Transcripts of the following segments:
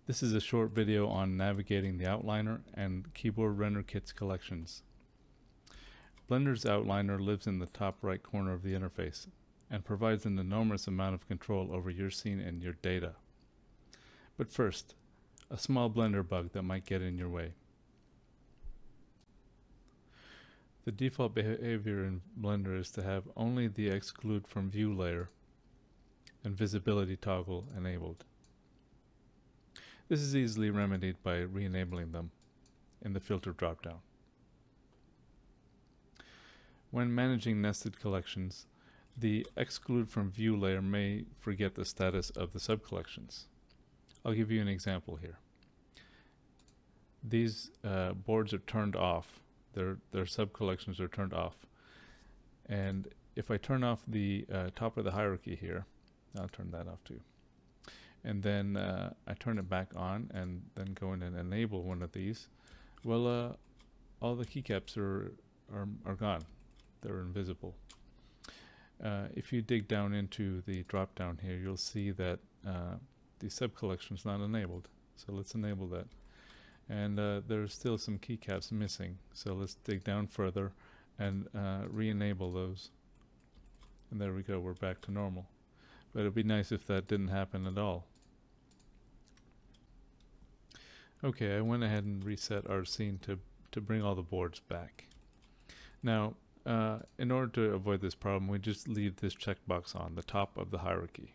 This is a short video on navigating the Outliner and Keyboard Render Kits collections. Blender's Outliner lives in the top right corner of the interface and provides an enormous amount of control over your scene and your data. But first, a small Blender bug that might get in your way. The default behavior in Blender is to have only the Exclude from View layer and Visibility toggle enabled. This is easily remedied by re-enabling them in the Filter dropdown. When managing nested collections, the Exclude from View layer may forget the status of the subcollections. I'll give you an example here. These boards are turned off. Their subcollections are turned off. And if I turn off the top of the hierarchy here, I'll turn that off too. And then I turn it back on and then go in and enable one of these. Well, all the keycaps are gone. They're invisible. If you dig down into the drop down here, you'll see that the subcollection is not enabled. So let's enable that. And there's still some keycaps missing. So let's dig down further and re-enable those. And there we go, we're back to normal. But it'd be nice if that didn't happen at all. Okay, I went ahead and reset our scene to bring all the boards back. Now, in order to avoid this problem, we just leave this checkbox on the top of the hierarchy.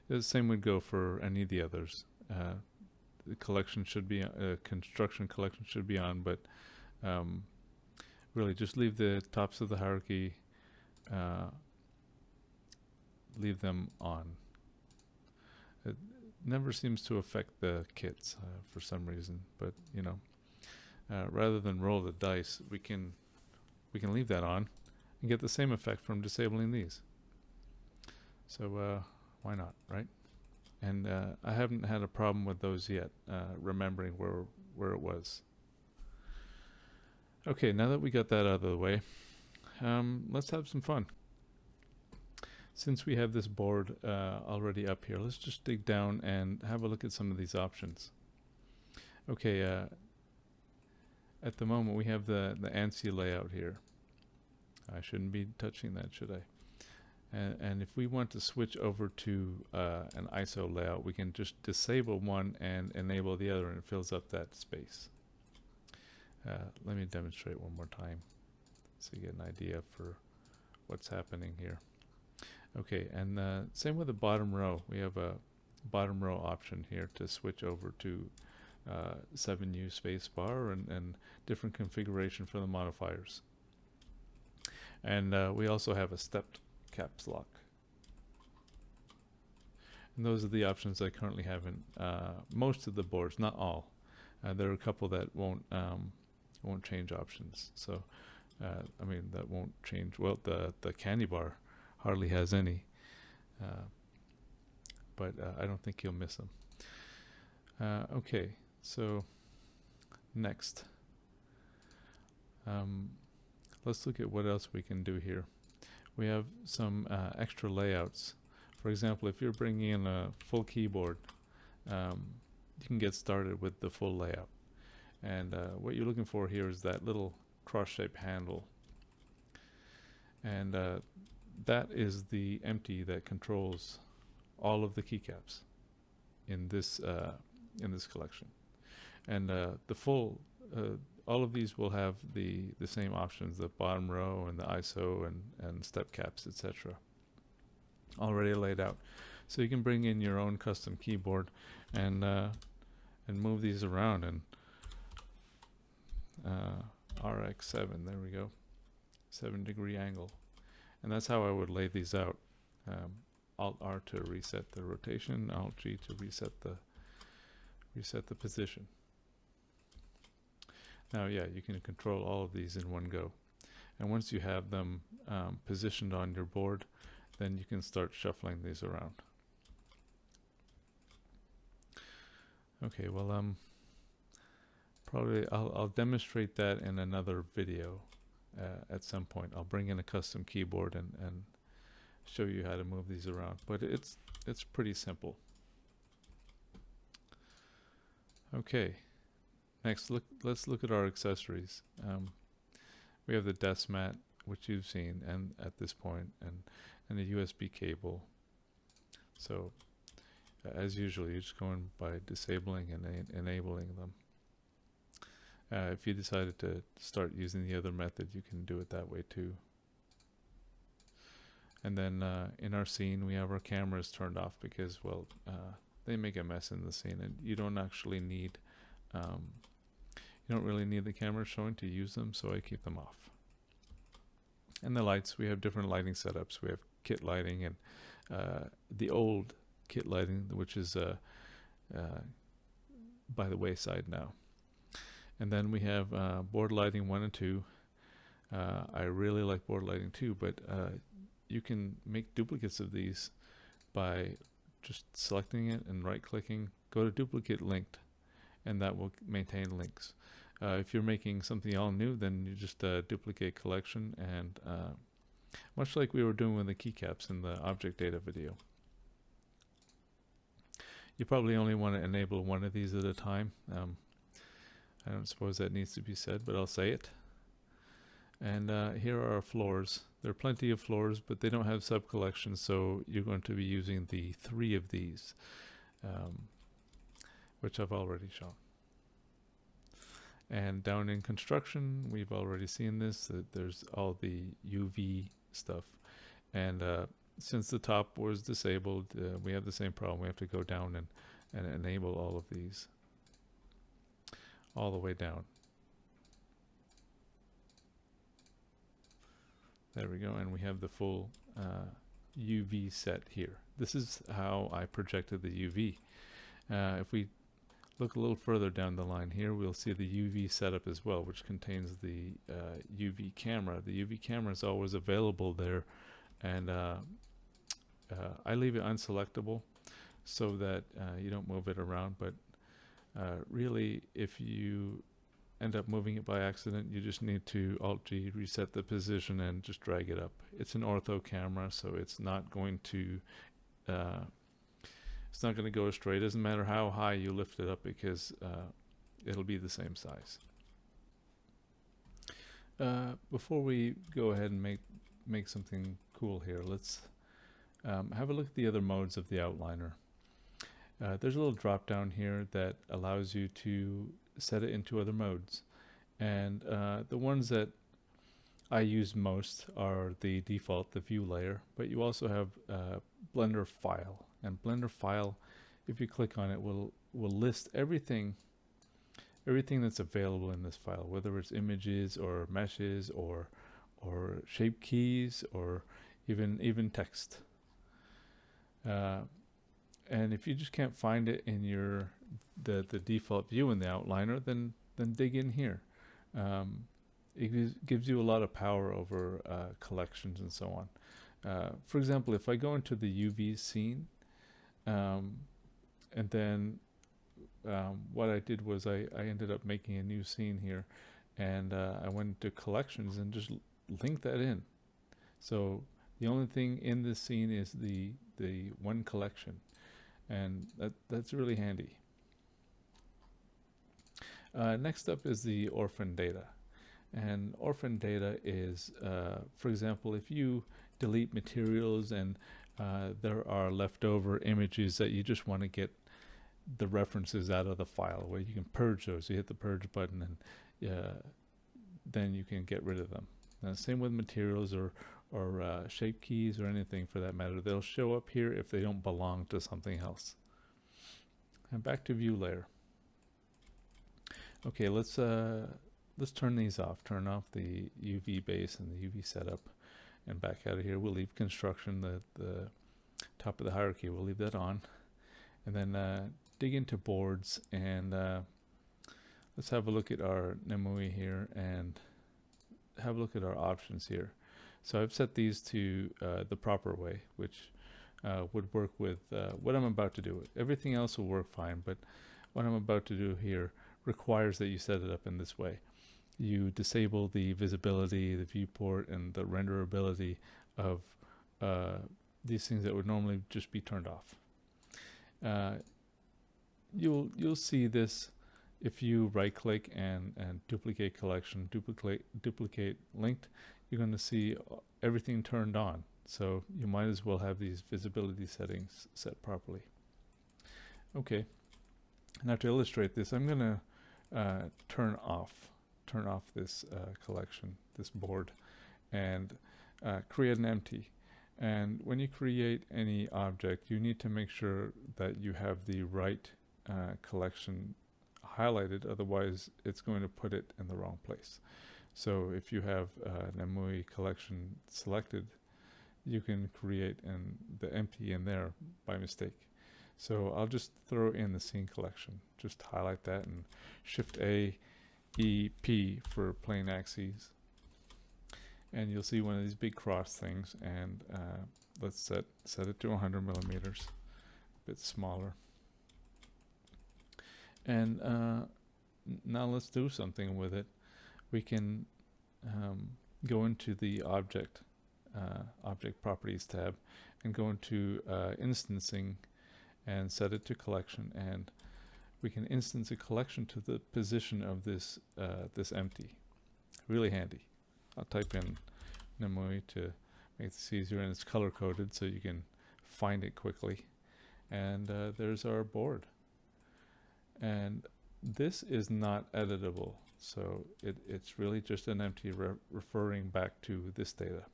The same would go for any of the others. The collection should be construction collection should be on, but really just leave the tops of the hierarchy, leave them on. It never seems to affect the kits for some reason, but you know, rather than roll the dice, we can leave that on and get the same effect from disabling these. So why not, right? And I haven't had a problem with those yet, remembering where it was. Okay, now that we got that out of the way, let's have some fun. Since we have this board already up here, let's just dig down and have a look at some of these options. Okay, at the moment we have the ANSI layout here. I shouldn't be touching that, should I? And if we want to switch over to an ISO layout, we can just disable one and enable the other, and it fills up that space. Let me demonstrate one more time so you get an idea for what's happening here. Okay, and same with the bottom row. We have a bottom row option here to switch over to 7U spacebar and different configuration for the modifiers. And we also have a stepped caps lock. And those are the options I currently have in most of the boards, not all. There are a couple that won't change options. So I mean, that won't change. Well, the candy bar hardly has any, but I don't think you'll miss them. Okay, so next, let's look at what else we can do here. We have some extra layouts. For example, if you're bringing in a full keyboard, you can get started with the full layout. And what you're looking for here is that little cross-shaped handle. And that is the empty that controls all of the keycaps in this collection. And the full all of these will have the same options, the bottom row and the ISO and step caps, etc. already laid out. So you can bring in your own custom keyboard and move these around, and RX7, there we go, 7-degree angle. And that's how I would lay these out. Alt-R to reset the rotation, Alt-G to reset the position. Now, yeah, you can control all of these in one go. And once you have them positioned on your board, then you can start shuffling these around. Okay, well, probably I'll demonstrate that in another video at some point. I'll bring in a custom keyboard and show you how to move these around. But it's pretty simple. Okay, next let's look at our accessories. We have the desk mat, which you've seen, and at this point, and a USB cable. So as usual, you're just going by disabling and enabling them. If you decided to start using the other method, you can do it that way too. And then in our scene, we have our cameras turned off because, well, they make a mess in the scene, and you don't actually need, you don't really need the cameras showing to use them, so I keep them off. And the lights, we have different lighting setups. We have kit lighting and the old kit lighting, which is by the wayside now. And then we have board lighting 1 and 2. I really like board lighting 2, but you can make duplicates of these by just selecting it and right-clicking, go to duplicate linked, and that will maintain links. If you're making something all new, then you just duplicate collection, and much like we were doing with the keycaps in the object data video. You probably only want to enable one of these at a time. I don't suppose that needs to be said, but I'll say it. And here are our floors. There are plenty of floors, but they don't have sub-collections, so you're going to be using the 3 of these, which I've already shown. And down in construction, we've already seen this, that there's all the UV stuff. And since the top was disabled, we have the same problem. We have to go down and enable all of these all the way down. There we go, and we have the full UV set here. This is how I projected the UV. If we look a little further down the line here, we'll see the UV setup as well, which contains the UV camera. The UV camera is always available there, and I leave it unselectable so that you don't move it around, but really if you end up moving it by accident, you just need to Alt-G, reset the position, and just drag it up. It's an ortho camera, so it's not going to go astray. It doesn't matter how high you lift it up, because it'll be the same size. Before we go ahead and make something cool here, let's have a look at the other modes of the outliner. There's a little drop down here that allows you to set it into other modes, and the ones that I use most are the default, the view layer, but you also have Blender File, and Blender File, if you click on it, will list everything that's available in this file, whether it's images or meshes or shape keys or even text. And if you just can't find it in the default view in the outliner, then dig in here. It gives you a lot of power over collections and so on. For example, if I go into the UV scene, and then what I did was I ended up making a new scene here, and I went to collections and just linked that in. So the only thing in this scene is the one collection, and that's really handy. Next up is the orphan data. And orphan data is, for example, if you delete materials and there are leftover images that you just want to get the references out of the file, where you can purge those. You hit the purge button, and then you can get rid of them. Same with materials or shape keys or anything for that matter. They'll show up here if they don't belong to something else. And back to view layer. Okay, let's turn these off. Turn off the UV base and the UV setup, and back out of here. We'll leave construction, the top of the hierarchy. We'll leave that on, and then dig into boards, and let's have a look at our Nemui here and have a look at our options here. So I've set these to the proper way, which would work with what I'm about to do. Everything else will work fine, but what I'm about to do here requires that you set it up in this way. You disable the visibility, the viewport, and the renderability of these things that would normally just be turned off. You'll see this if you right click and duplicate collection, duplicate linked, you're going to see everything turned on. So you might as well have these visibility settings set properly. Okay, now to illustrate this, I'm going to turn off this collection, this board, and create an empty. And when you create any object, you need to make sure that you have the right collection highlighted, otherwise it's going to put it in the wrong place. So if you have Namui collection selected, you can create the empty in there by mistake. So I'll just throw in the scene collection, just highlight that and Shift A, E, P for plane axes. And you'll see one of these big cross things, and let's set it to 100 millimeters, a bit smaller. And now let's do something with it. We can go into the object properties tab and go into instancing and set it to collection, and we can instance a collection to the position of this this empty. Really handy. I'll type in Namui to make this easier, and it's color coded so you can find it quickly. And there's our board. And this is not editable, so it's really just an empty referring back to this data.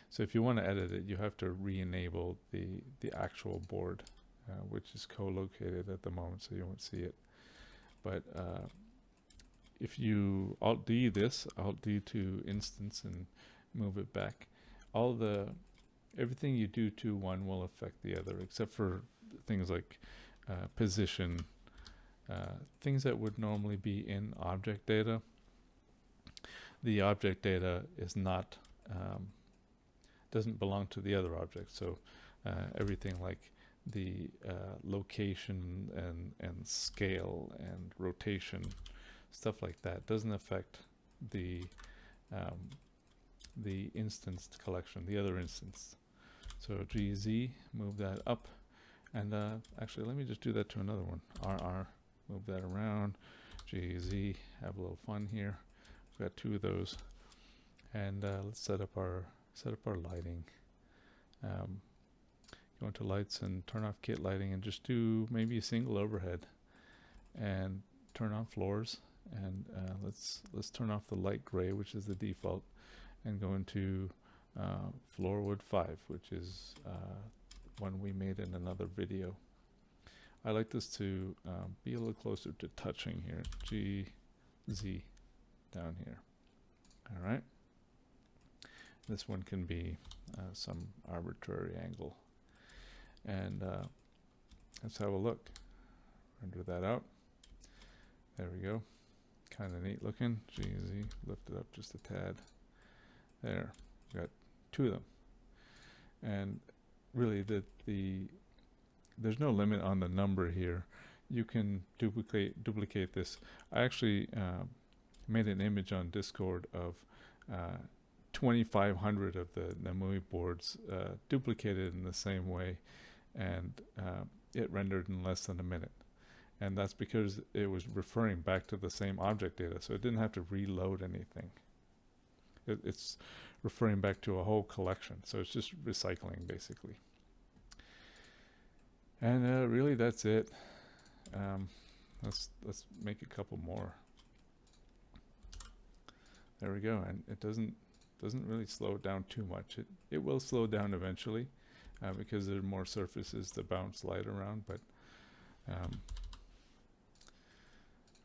So if you want to edit it, you have to re-enable the actual board, which is co-located at the moment, so you won't see it. But if you Alt-D this, Alt-D to instance and move it back, everything you do to one will affect the other, except for things like position, things that would normally be in object data. The object data is not, doesn't belong to the other object. So everything like the location and scale and rotation, stuff like that, doesn't affect the instanced collection, the other instance. So GZ, move that up, and actually let me just do that to another one. RR, move that around. GZ, have a little fun here. We've got two of those, and let's set up our lighting. Go into lights and turn off kit lighting, and just do maybe a single overhead, and turn on floors. And let's turn off the light gray, which is the default, and go into Floorwood 5, which is one we made in another video. I like this to be a little closer to touching here. GZ down here. All right. This one can be some arbitrary angle. And let's have a look. Render that out. There we go. Kind of neat looking. GZ, lift it up just a tad. There. We've got two of them. And really there's no limit on the number here. You can duplicate this. I actually made an image on Discord of 2,500 of the Namui boards duplicated in the same way, and it rendered in less than a minute. And that's because it was referring back to the same object data, so it didn't have to reload anything. It's referring back to a whole collection, so it's just recycling basically. And really that's it. Let's make a couple more. There we go. And it doesn't really slow it down too much. It will slow down eventually because there are more surfaces to bounce light around, but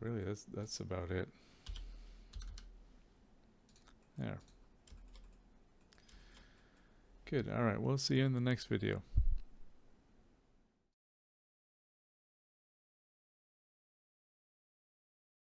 really that's about it. There. Good. All right. We'll see you in the next video.